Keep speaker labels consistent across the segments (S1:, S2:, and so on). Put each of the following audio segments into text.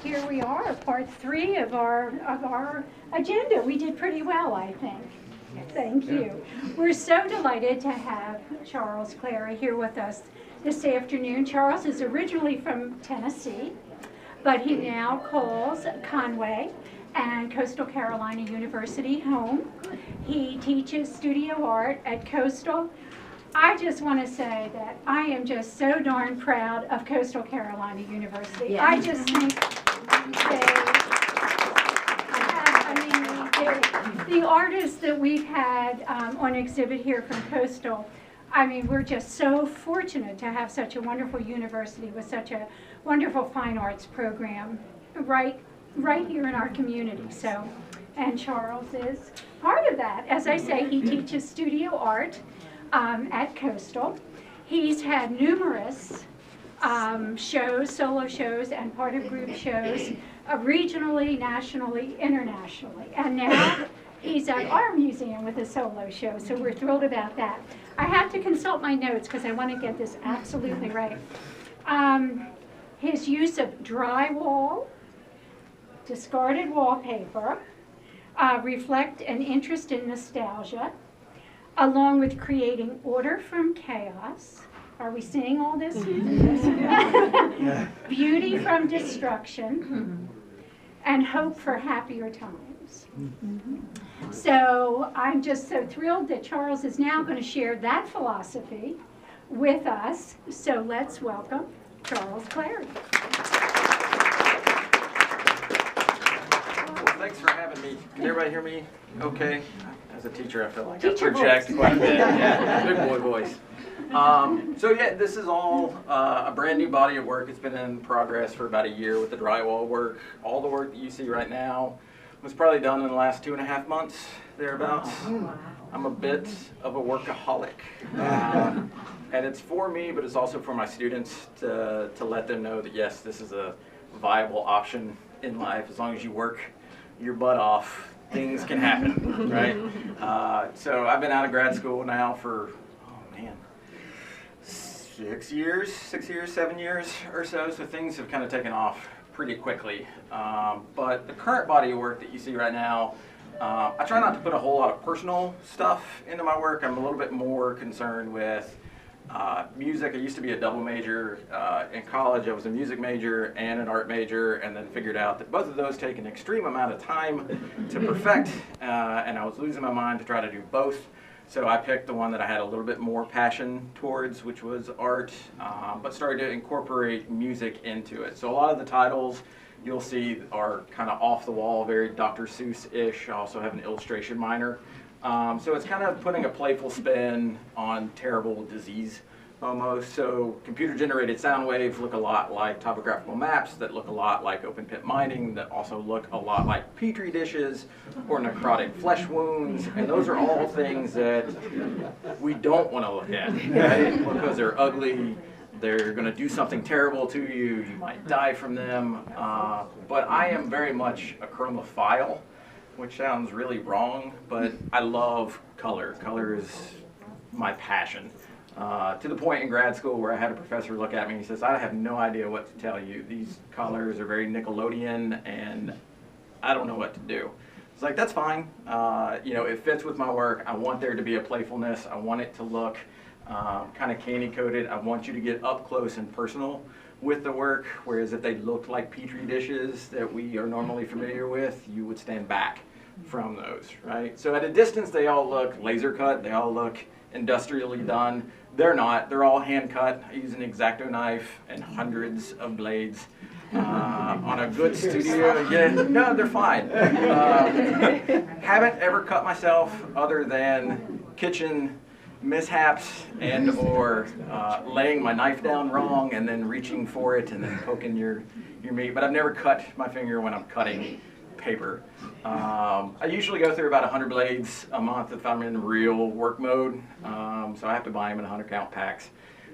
S1: here we are, part 3 of our agenda. We did pretty well, I think. Thank you. We're so delighted to have Charles Clary here with us this afternoon. Charles is originally from Tennessee, but he now calls Conway and Coastal Carolina University home. He teaches studio art at Coastal. I just want to say that I am just so darn proud of Coastal Carolina University. Yes. I just think the artists that we've had on exhibit here from Coastal, I mean, we're just so fortunate to have such a wonderful university with such a wonderful fine arts program right here in our community. So, and Charles is part of that. As I say, he teaches studio art at Coastal. He's had numerous shows, solo shows, and part of group shows, regionally, nationally, internationally. And now he's at our museum with a solo show, so we're thrilled about that. I have to consult my notes because I want to get this absolutely right. His use of drywall, discarded wallpaper, reflect an interest in nostalgia, along with creating order from chaos. Are we seeing all this? Beauty from destruction, and hope for happier times. So I'm just so thrilled that Charles is now going to share that philosophy with us. So let's welcome Charles Clary.
S2: Thanks for having me. Can everybody hear me okay? As a teacher, I feel like
S1: Teacher
S2: I project
S1: voice.
S2: quite a bit. Yeah, big boy voice. So yeah, this is all a brand new body of work. It's been in progress for about a year with the drywall work. All the work that you see right now was probably done in the last 2.5 months, thereabouts. I'm a bit of a workaholic. And it's for me, but it's also for my students to let them know that yes, this is a viable option in life. As long as you work your butt off, things can happen, right? So I've been out of grad school now for, 6 years, 7 years or so, so things have kind of taken off pretty quickly. But the current body of work that you see right now, I try not to put a whole lot of personal stuff into my work. I'm a little bit more concerned with music. I used to be a double major. In college, I was a music major and an art major, and then figured out that both of those take an extreme amount of time to perfect, and I was losing my mind to try to do both. So I picked the one that I had a little bit more passion towards, which was art, but started to incorporate music into it. So a lot of the titles you'll see are kind of off the wall, very Dr. Seuss-ish. I also have an illustration minor. So it's kind of putting a playful spin on terrible disease almost. So computer-generated sound waves look a lot like topographical maps, that look a lot like open pit mining, that also look a lot like petri dishes or necrotic flesh wounds. And those are all things that we don't want to look at, right? Because they're ugly, they're going to do something terrible to you, you might die from them. But I am very much a chromophile, which sounds really wrong, but I love color. Color is my passion. To the point in grad school where I had a professor look at me and he says, I have no idea what to tell you. These colors are very Nickelodeon and I don't know what to do. It's like, that's fine. It fits with my work. I want there to be a playfulness. I want it to look kind of candy coated. I want you to get up close and personal with the work, whereas if they looked like petri dishes that we are normally familiar with, you would stand back from those, right? So at a distance, they all look laser cut. They all look industrially done. They're not. They're all hand cut. I use an X-Acto knife and hundreds of blades on a good studio. Yeah, no, they're fine. Haven't ever cut myself other than kitchen mishaps and or laying my knife down wrong and then reaching for it and then poking your meat. But I've never cut my finger when I'm cutting paper. I usually go through about 100 blades a month if I'm in real work mode, so I have to buy them in 100 count packs,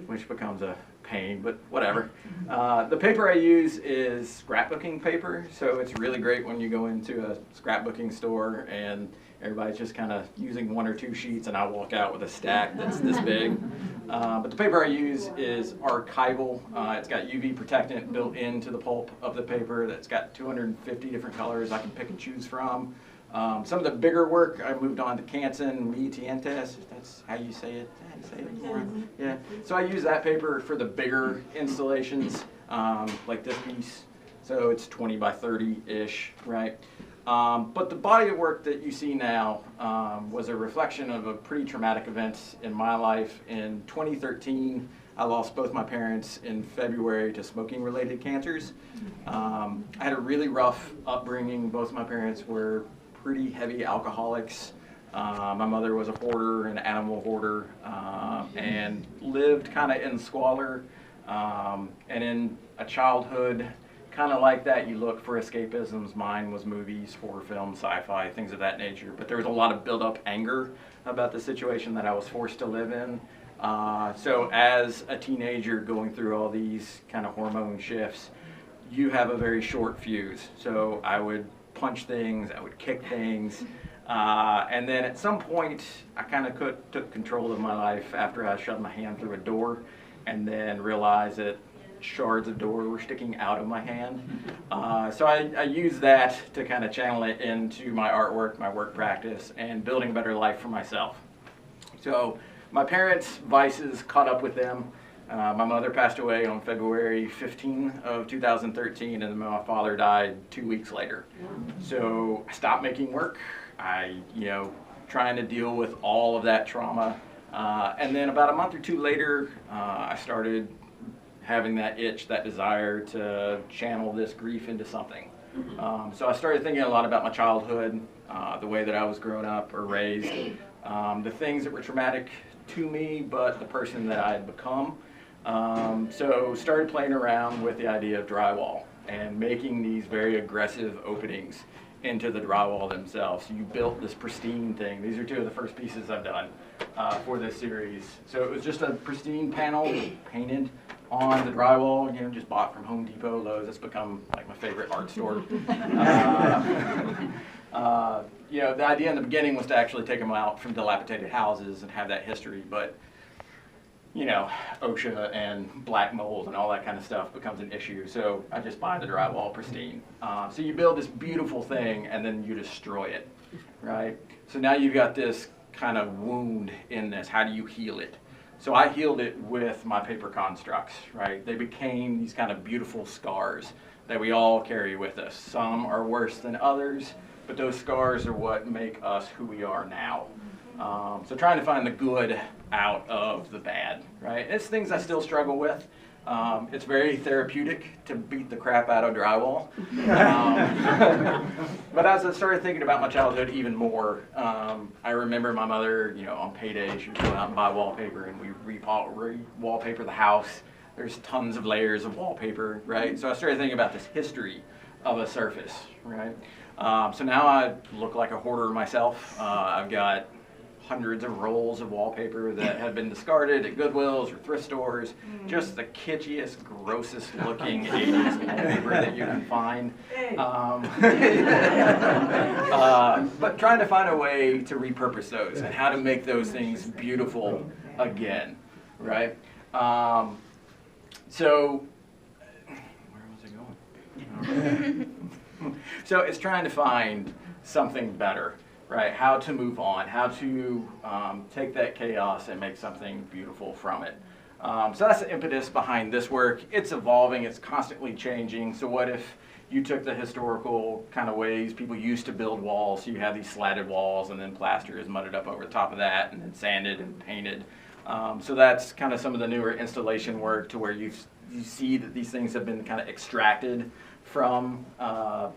S2: which becomes a pain, but whatever. The paper I use is scrapbooking paper, so it's really great when you go into a scrapbooking store and Everybody's just kind of using 1 or 2 sheets, and I walk out with a stack that's this big. But the paper I use is archival. It's got UV protectant built into the pulp of the paper that's got 250 different colors I can pick and choose from. Some of the bigger work, I moved on to Canson Tientes. That's how you say it. How do you say it? Yeah. So I use that paper for the bigger installations, like this piece. So it's 20 by 30-ish, right? But the body of work that you see now was a reflection of a pretty traumatic event in my life. In 2013, I lost both my parents in February to smoking-related cancers. I had a really rough upbringing. Both my parents were pretty heavy alcoholics. My mother was a hoarder, an animal hoarder, and lived kind of in squalor. And in a childhood kind of like that, you look for escapisms. Mine was movies, horror films, sci-fi, things of that nature. But there was a lot of built-up anger about the situation that I was forced to live in. So as a teenager going through all these kind of hormone shifts, you have a very short fuse. So I would punch things, I would kick things. And then at some point, I kind of took control of my life after I shoved my hand through a door and then realized that shards of door were sticking out of my hand. So I use that to kind of channel it into my artwork, my work practice, and building a better life for myself. So my parents' vices caught up with them. My mother passed away on February 15 of 2013, and then my father died 2 weeks later. So I stopped making work. Trying to deal with all of that trauma. And then about a month or 2 later, I started having that itch, that desire to channel this grief into something. So I started thinking a lot about my childhood, the way that I was grown up or raised, the things that were traumatic to me, but the person that I had become. So started playing around with the idea of drywall and making these very aggressive openings into the drywall themselves. You built this pristine thing. These are 2 of the first pieces I've done for this series. So it was just a pristine panel painted on the drywall, just bought from Home Depot, Lowe's. It's become like my favorite art store. The idea in the beginning was to actually take them out from dilapidated houses and have that history, but OSHA and black mold and all that kind of stuff becomes an issue. So I just buy the drywall pristine. So you build this beautiful thing and then you destroy it, right? So now you've got this kind of wound in this. How do you heal it? So I healed it with my paper constructs, right? They became these kind of beautiful scars that we all carry with us. Some are worse than others, but those scars are what make us who we are now. So trying to find the good out of the bad, right? It's things I still struggle with. It's very therapeutic to beat the crap out of drywall. But as I started thinking about my childhood even more, I remember my mother, on payday, she would go out and buy wallpaper, and we re-wallpaper the house. There's tons of layers of wallpaper, right? So I started thinking about this history of a surface, right? So now I look like a hoarder myself. I've got hundreds of rolls of wallpaper that have been discarded at Goodwills or thrift stores. Just the kitschiest, grossest looking 80s wallpaper that you can find. But trying to find a way to repurpose those and how to make those things beautiful again, right? So, where was I going? So it's trying to find something better. Right, how to move on, how to take that chaos and make something beautiful from it. So that's the impetus behind this work. It's evolving, it's constantly changing. So what if you took the historical kind of ways people used to build walls? So you have these slatted walls and then plaster is mudded up over the top of that and then sanded and painted. So that's kind of some of the newer installation work to where you see that these things have been kind of extracted from the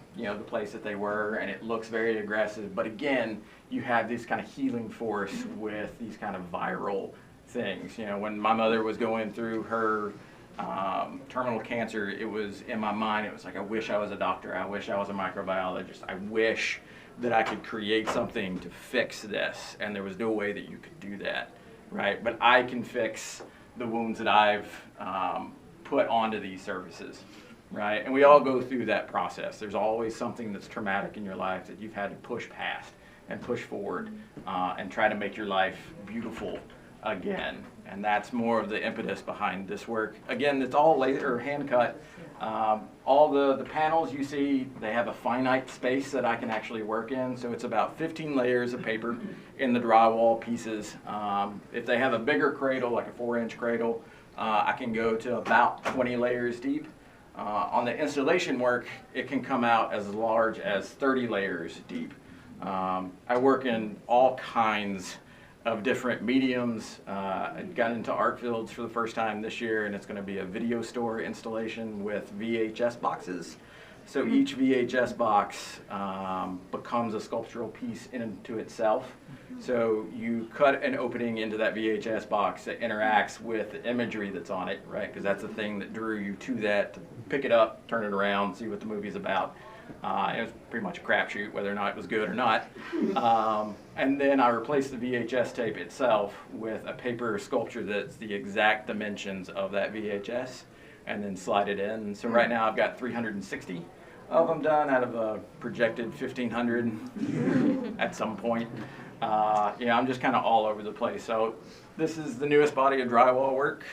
S2: place that they were, and it looks very aggressive. But again, you have this kind of healing force with these kind of viral things. When my mother was going through her terminal cancer, it was in my mind, it was like, I wish I was a doctor. I wish I was a microbiologist. I wish that I could create something to fix this, and there was no way that you could do that, right? But I can fix the wounds that I've put onto these surfaces. Right, and we all go through that process. There's always something that's traumatic in your life that you've had to push past and push forward and try to make your life beautiful again. And that's more of the impetus behind this work. Again, it's all laser or hand cut. All the panels you see, they have a finite space that I can actually work in. So it's about 15 layers of paper in the drywall pieces. If they have a bigger cradle, like a 4-inch cradle, I can go to about 20 layers deep. On the installation work, it can come out as large as 30 layers deep. I work in all kinds of different mediums. I got into art fields for the first time this year, and it's going to be a video store installation with VHS boxes. So each VHS box becomes a sculptural piece into itself. So you cut an opening into that VHS box that interacts with the imagery that's on it, right? Because that's the thing that drew you to that, to pick it up, turn it around, see what the movie's about. It was pretty much a crapshoot whether or not it was good or not. And then I replaced the VHS tape itself with a paper sculpture that's the exact dimensions of that VHS, and then slide it in. So right now I've got 360 of them done out of a projected 1,500 at some point. Yeah, I'm just kind of all over the place. So this is the newest body of drywall work.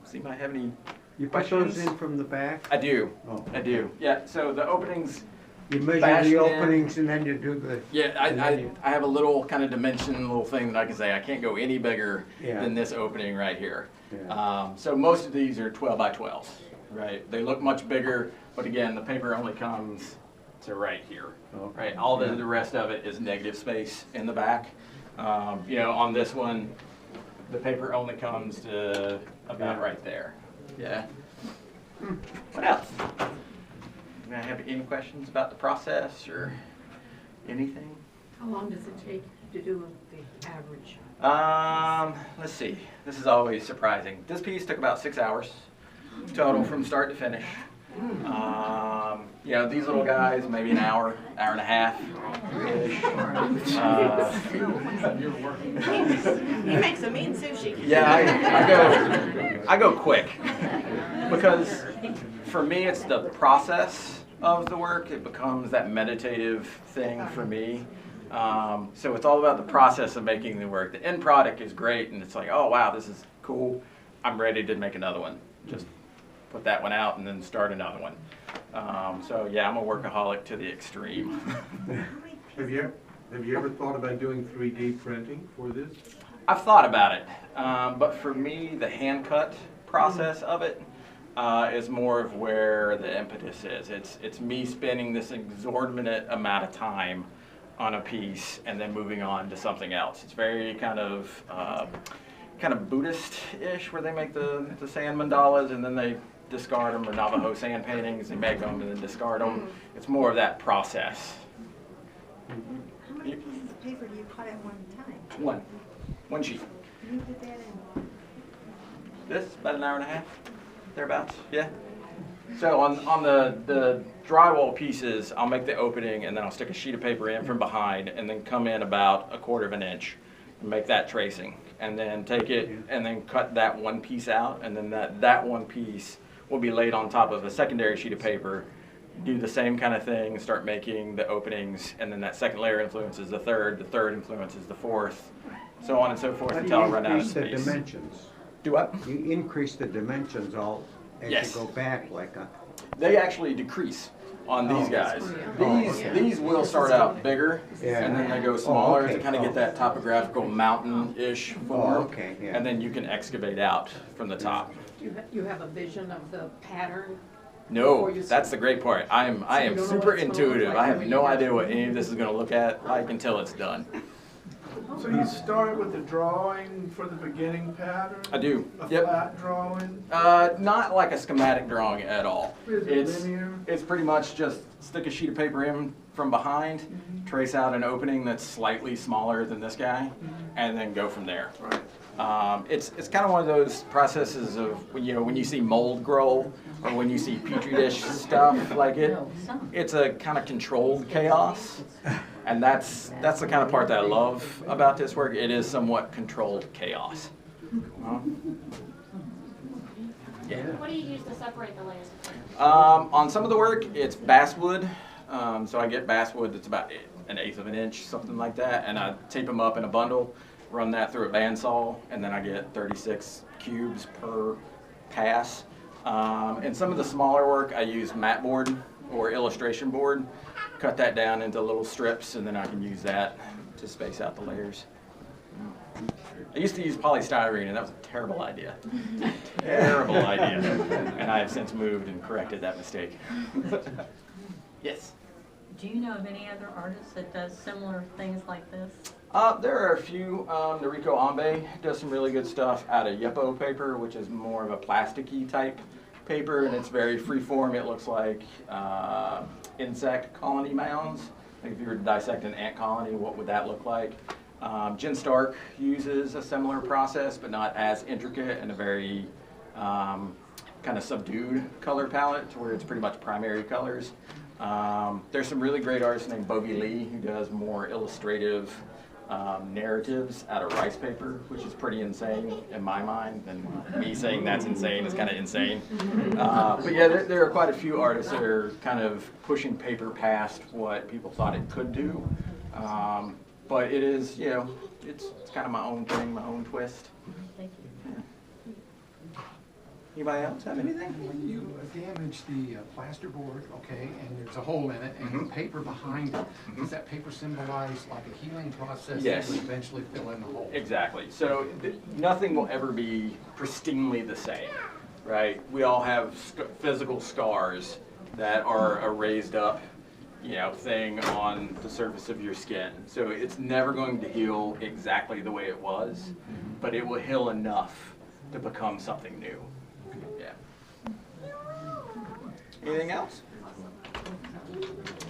S2: See if I have any
S3: You put those in from the back?
S2: I do.
S3: Oh.
S2: I do. Yeah, so the openings.
S3: You measure
S2: Fashion
S3: the
S2: in.
S3: openings and then you do the...
S2: Yeah, I have a little kind of dimension, little thing that I can say I can't go any bigger
S3: Yeah.
S2: than this opening right here.
S3: Yeah.
S2: So most of these are 12 by 12s, right? They look much bigger, but again, the paper only comes to right here,
S3: Okay.
S2: right? All the rest of it is negative space in the back. You know, on this one, the paper only comes to about right there. Yeah. What else? Do I have any questions about the process or anything?
S4: How long does it take to do the average?
S2: Let's see. This is always surprising. This piece took about 6 hours total from start to finish. You know, these little guys, maybe an hour, hour and a half ish.
S4: He makes a mean sushi.
S2: Yeah, I go quick because for me it's the process of the work. It becomes that meditative thing for me. So it's all about the process of making the work. The end product is great, and it's like, oh wow, this is cool. I'm ready to make another one. Just put that one out and then start another one. So yeah, I'm a workaholic to the extreme.
S5: Have you ever thought about doing 3D printing for this?
S2: I've thought about it, but for me, the hand cut process of it is more of where the impetus is. It's me spending this exorbitant amount of time on a piece and then moving on to something else. It's very kind of Buddhist-ish, where they make the sand mandalas and then they discard them, or Navajo sand paintings. They make them and then discard them. It's more of that process.
S6: How many pieces of paper do you cut at one time?
S2: One sheet.
S6: You did that in
S2: This about an hour and a half, thereabouts. Yeah. So on the drywall pieces, I'll make the opening and then I'll stick a sheet of paper in from behind and then come in about 1/4 inch and make that tracing, and then take it and then cut that one piece out, and then that one piece will be laid on top of a secondary sheet of paper. Do the same kind of thing, start making the openings, and then that second layer influences the third influences the fourth, so on and so forth
S3: How do
S2: until
S3: you
S2: I run out of
S3: increase the
S2: space.
S3: dimensions?
S2: Do what?
S3: You increase the dimensions all as
S2: Yes.
S3: you go back like a...
S2: They actually decrease on these
S3: Oh.
S2: guys.
S3: Oh,
S2: These
S3: okay.
S2: these will start out bigger,
S3: Yeah.
S2: and then they go smaller
S3: okay.
S2: to kind of get that topographical mountain-ish form.
S3: Oh, okay, yeah.
S2: And then you can excavate out from the top.
S4: You have a vision of the pattern?
S2: No,
S4: Before you
S2: that's the great part. I am
S4: you don't know
S2: super
S4: what it's gonna look
S2: intuitive.
S4: like
S2: I have
S4: when
S2: no
S4: you get
S2: idea
S4: to
S2: what
S4: it.
S2: any of this is going to look like until it's done.
S7: So you start with the drawing for the beginning pattern?
S2: I do.
S7: A
S2: Yep.
S7: flat drawing?
S2: Not like a schematic drawing at all.
S7: Is it linear?
S2: It's pretty much just stick a sheet of paper in from behind, trace out an opening that's slightly smaller than this guy, and then go from there.
S7: Right.
S2: It's kind of one of those processes of when you see mold grow, or when you see petri dish stuff like it. It's a kind of controlled chaos, and that's the kind of part that I love about this work. It is somewhat controlled chaos. Yeah.
S8: What do you use to separate the layers?
S2: On some of the work, it's basswood. So I get basswood that's about 1/8 of an inch, something like that, and I tape them up in a bundle, run that through a bandsaw, and then I get 36 cubes per pass. And some of the smaller work, I use mat board or illustration board, cut that down into little strips, and then I can use that to space out the layers. I used to use polystyrene, and that was a terrible idea. Terrible idea. And I have since moved and corrected that mistake. Yes?
S9: Do you know of any other artist that does similar things like this?
S2: There are a few. Noriko Ambe does some really good stuff out of Yeppo paper, which is more of a plasticky type paper, and it's very free-form. It looks like insect colony mounds. Like if you were to dissect an ant colony, what would that look like? Jen Stark uses a similar process, but not as intricate, and a very kind of subdued color palette to where it's pretty much primary colors. There's some really great artists named Bovie Lee who does more illustrative narratives out of rice paper, which is pretty insane in my mind, and me saying that's insane is kind of insane. But yeah, there are quite a few artists that are kind of pushing paper past what people thought it could do. But it is, you know, it's kind of my own thing, my own twist.
S9: Thank you.
S2: Anybody else have anything?
S10: When you damage the plasterboard, okay, and there's a hole in it, and the paper behind it, does that paper symbolize like a healing process
S2: Yes.
S10: that would eventually fill in the hole?
S2: Exactly. So nothing will ever be pristinely the same, right? We all have physical scars that are a raised up, you know, thing on the surface of your skin. So it's never going to heal exactly the way it was, but it will heal enough to become something new. Yeah. Anything else?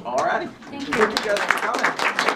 S2: All righty. Thank you guys for coming.